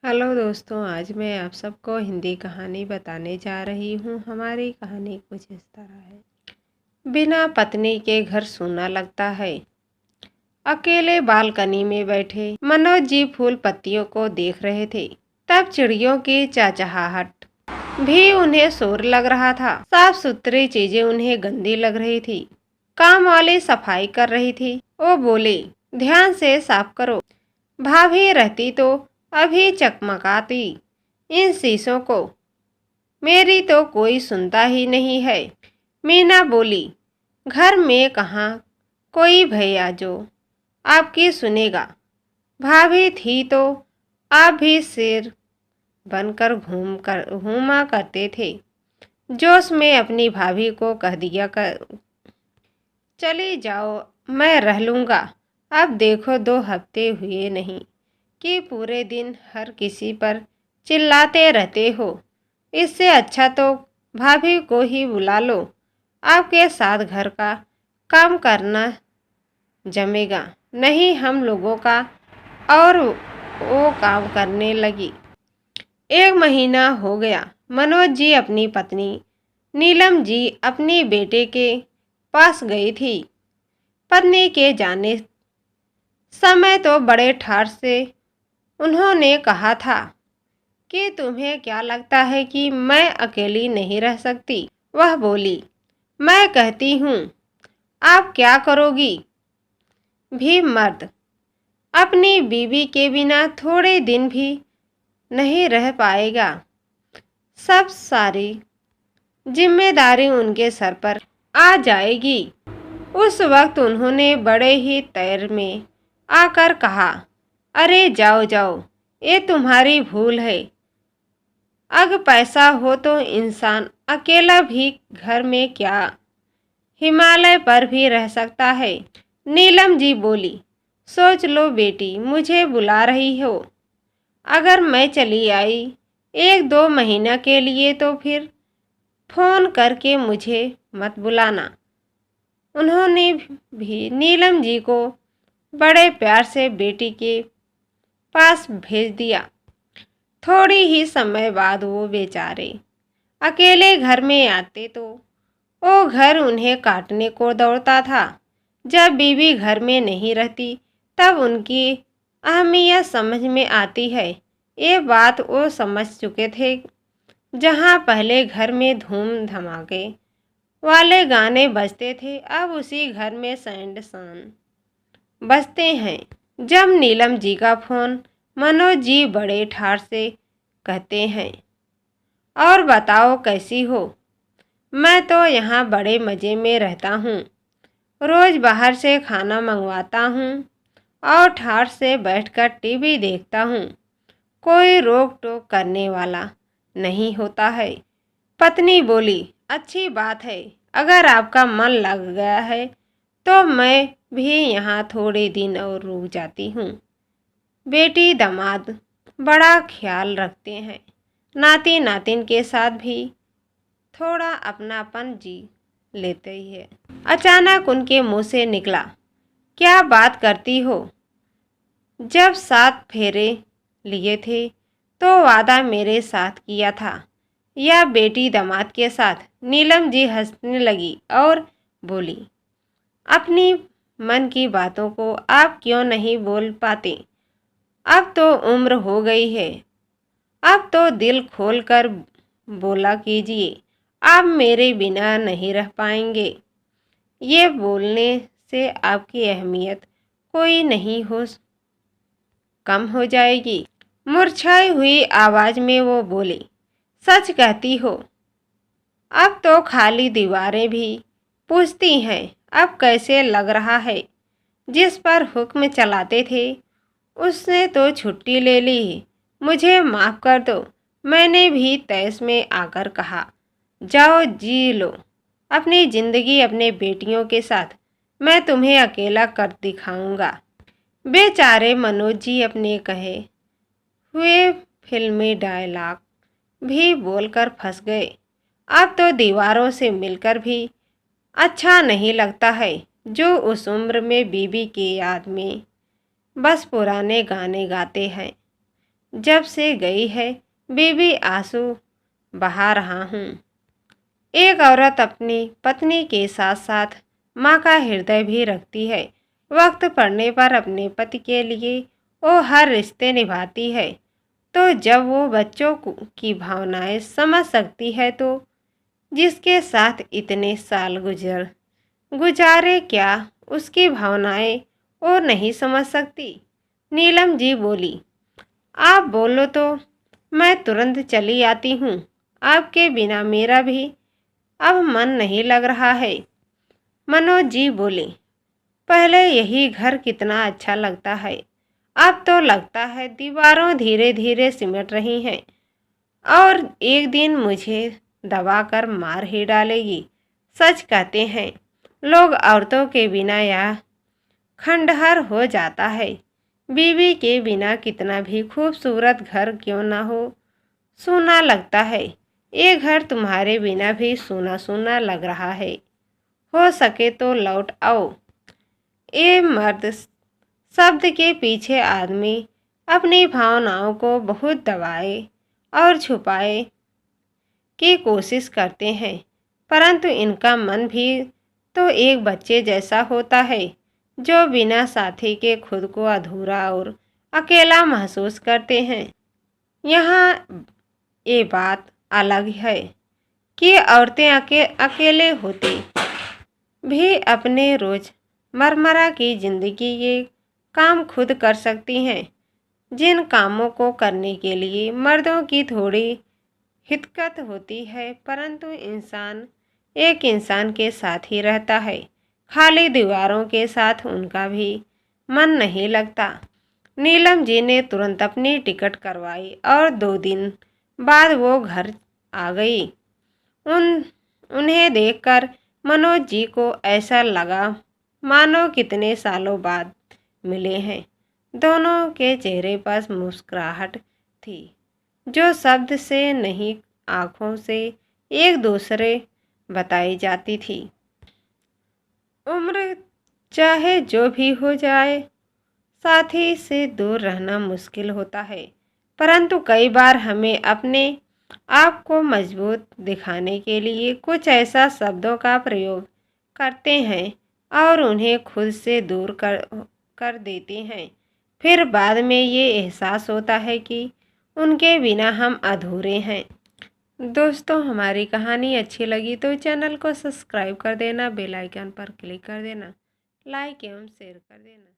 Hello दोस्तों, आज मैं आप सबको हिंदी कहानी बताने जा रही हूँ। हमारी कहानी कुछ इस तरह है। बिना पत्नी के घर सूना लगता है। अकेले बालकनी में बैठे मनोज जी फूल पत्तियों को देख रहे थे। तब चिड़ियों की चहचहाहट भी उन्हें शोर लग रहा था। साफ सुथरी चीजें उन्हें गंदी लग रही थी। काम वाली सफाई कर रही थी। वो बोले, ध्यान से साफ करो। भाभी रहती तो अभी चकमकाती इन शीशों को। मेरी तो कोई सुनता ही नहीं है। मीना बोली, घर में कहाँ कोई भैया जो आपकी सुनेगा। भाभी थी तो आप भी सिर बनकर घूमा करते थे। जोश में अपनी भाभी को कह दिया कर, चली जाओ, मैं रह लूँगा। अब देखो, 2 हफ्ते हुए नहीं कि पूरे दिन हर किसी पर चिल्लाते रहते हो। इससे अच्छा तो भाभी को ही बुला लो। आपके साथ घर का काम करना जमेगा नहीं हम लोगों का। और वो काम करने लगी। 1 महीना हो गया। मनोज जी अपनी पत्नी नीलम जी अपने बेटे के पास गई थी। पत्नी के जाने समय तो बड़े ठाठ से उन्होंने कहा था कि तुम्हें क्या लगता है कि मैं अकेली नहीं रह सकती। वह बोली, मैं कहती हूँ, आप क्या करोगी। भी मर्द अपनी बीवी के बिना थोड़े दिन भी नहीं रह पाएगा। सब सारी जिम्मेदारी उनके सर पर आ जाएगी। उस वक्त उन्होंने बड़े ही तैर में आकर कहा, अरे जाओ जाओ, ये तुम्हारी भूल है। अगर पैसा हो तो इंसान अकेला भी घर में क्या हिमालय पर भी रह सकता है। नीलम जी बोली, सोच लो बेटी, मुझे बुला रही हो। अगर मैं चली आई 1-2 महीना के लिए तो फिर फोन करके मुझे मत बुलाना। उन्होंने भी नीलम जी को बड़े प्यार से बेटी के पास भेज दिया। थोड़ी ही समय बाद वो बेचारे अकेले घर में आते तो वो घर उन्हें काटने को दौड़ता था। जब बीवी घर में नहीं रहती तब उनकी अहमियत समझ में आती है। ये बात वो समझ चुके थे। जहाँ पहले घर में धूम धमाके वाले गाने बजते थे, अब उसी घर में सैंड सन बजते हैं। जब नीलम जी का फोन मनोज जी बड़े ठाठ से कहते हैं, और बताओ कैसी हो। मैं तो यहाँ बड़े मज़े में रहता हूँ। रोज़ बाहर से खाना मंगवाता हूँ और ठाठ से बैठकर टीवी देखता हूँ। कोई रोक टोक करने वाला नहीं होता है। पत्नी बोली, अच्छी बात है। अगर आपका मन लग गया है तो मैं भी यहाँ थोड़े दिन और रुक जाती हूँ। बेटी दामाद बड़ा ख्याल रखते हैं। नाती नातिन के साथ भी थोड़ा अपनापन जी लेते ही है। अचानक उनके मुंह से निकला, क्या बात करती हो। जब 7 फेरे लिए थे तो वादा मेरे साथ किया था या बेटी दामाद के साथ। नीलम जी हंसने लगी और बोली, अपनी मन की बातों को आप क्यों नहीं बोल पाते। अब तो उम्र हो गई है। अब तो दिल खोल कर बोला कीजिए, आप मेरे बिना नहीं रह पाएंगे। ये बोलने से आपकी अहमियत कोई नहीं हो कम हो जाएगी। मुरझाई हुई आवाज में वो बोली, सच कहती हो। अब तो खाली दीवारें भी पूछती हैं, अब कैसे लग रहा है। जिस पर हुक्म चलाते थे उसने तो छुट्टी ले ली। मुझे माफ़ कर दो। मैंने भी तैस में आकर कहा, जाओ जी लो अपनी ज़िंदगी अपने बेटियों के साथ। मैं तुम्हें अकेला कर दिखाऊंगा। बेचारे मनोज जी अपने कहे हुए फिल्मी डायलॉग भी बोलकर फंस गए। अब तो दीवारों से मिलकर भी अच्छा नहीं लगता है। जो उस उम्र में बीवी की याद में बस पुराने गाने गाते हैं। जब से गई है बीवी आंसू बहा रहा हूँ। एक औरत अपनी पत्नी के साथ साथ माँ का हृदय भी रखती है। वक्त पड़ने पर अपने पति के लिए वो हर रिश्ते निभाती है। तो जब वो बच्चों की भावनाएं समझ सकती है तो जिसके साथ इतने साल गुजारे क्या उसकी भावनाएं वो नहीं समझ सकती। नीलम जी बोली, आप बोलो तो मैं तुरंत चली आती हूँ। आपके बिना मेरा भी अब मन नहीं लग रहा है। मनोज जी बोले, पहले यही घर कितना अच्छा लगता है, अब तो लगता है दीवारों धीरे धीरे सिमट रही हैं और एक दिन मुझे दबा कर मार ही डालेगी। सच कहते हैं लोग, औरतों के बिना यह खंडहर हो जाता है। बीवी के बिना कितना भी खूबसूरत घर क्यों ना हो, सूना लगता है। ये घर तुम्हारे बिना भी सूना सूना लग रहा है। हो सके तो लौट आओ। ये मर्द शब्द के पीछे आदमी अपनी भावनाओं को बहुत दबाए और छुपाए की कोशिश करते हैं, परंतु इनका मन भी तो एक बच्चे जैसा होता है जो बिना साथी के खुद को अधूरा और अकेला महसूस करते हैं। यहाँ ये बात अलग है कि औरतें अकेले होती भी अपने रोजमर्रा की जिंदगी के काम खुद कर सकती हैं, जिन कामों को करने के लिए मर्दों की थोड़ी हिचकत होती है, परंतु इंसान एक इंसान के साथ ही रहता है। खाली दीवारों के साथ उनका भी मन नहीं लगता। नीलम जी ने तुरंत अपनी टिकट करवाई और 2 दिन बाद वो घर आ गई। उन्हें देखकर मनोज जी को ऐसा लगा मानो कितने सालों बाद मिले हैं। दोनों के चेहरे पर मुस्कुराहट थी जो शब्द से नहीं, आंखों से एक दूसरे बताई जाती थी। उम्र चाहे जो भी हो जाए, साथी से दूर रहना मुश्किल होता है, परंतु कई बार हमें अपने आप को मजबूत दिखाने के लिए कुछ ऐसा शब्दों का प्रयोग करते हैं और उन्हें खुद से दूर कर देते हैं। फिर बाद में ये एहसास होता है कि उनके बिना हम अधूरे हैं। दोस्तों, हमारी कहानी अच्छी लगी तो चैनल को सब्सक्राइब कर देना, बेल आइकन पर क्लिक कर देना, लाइक एवं शेयर कर देना।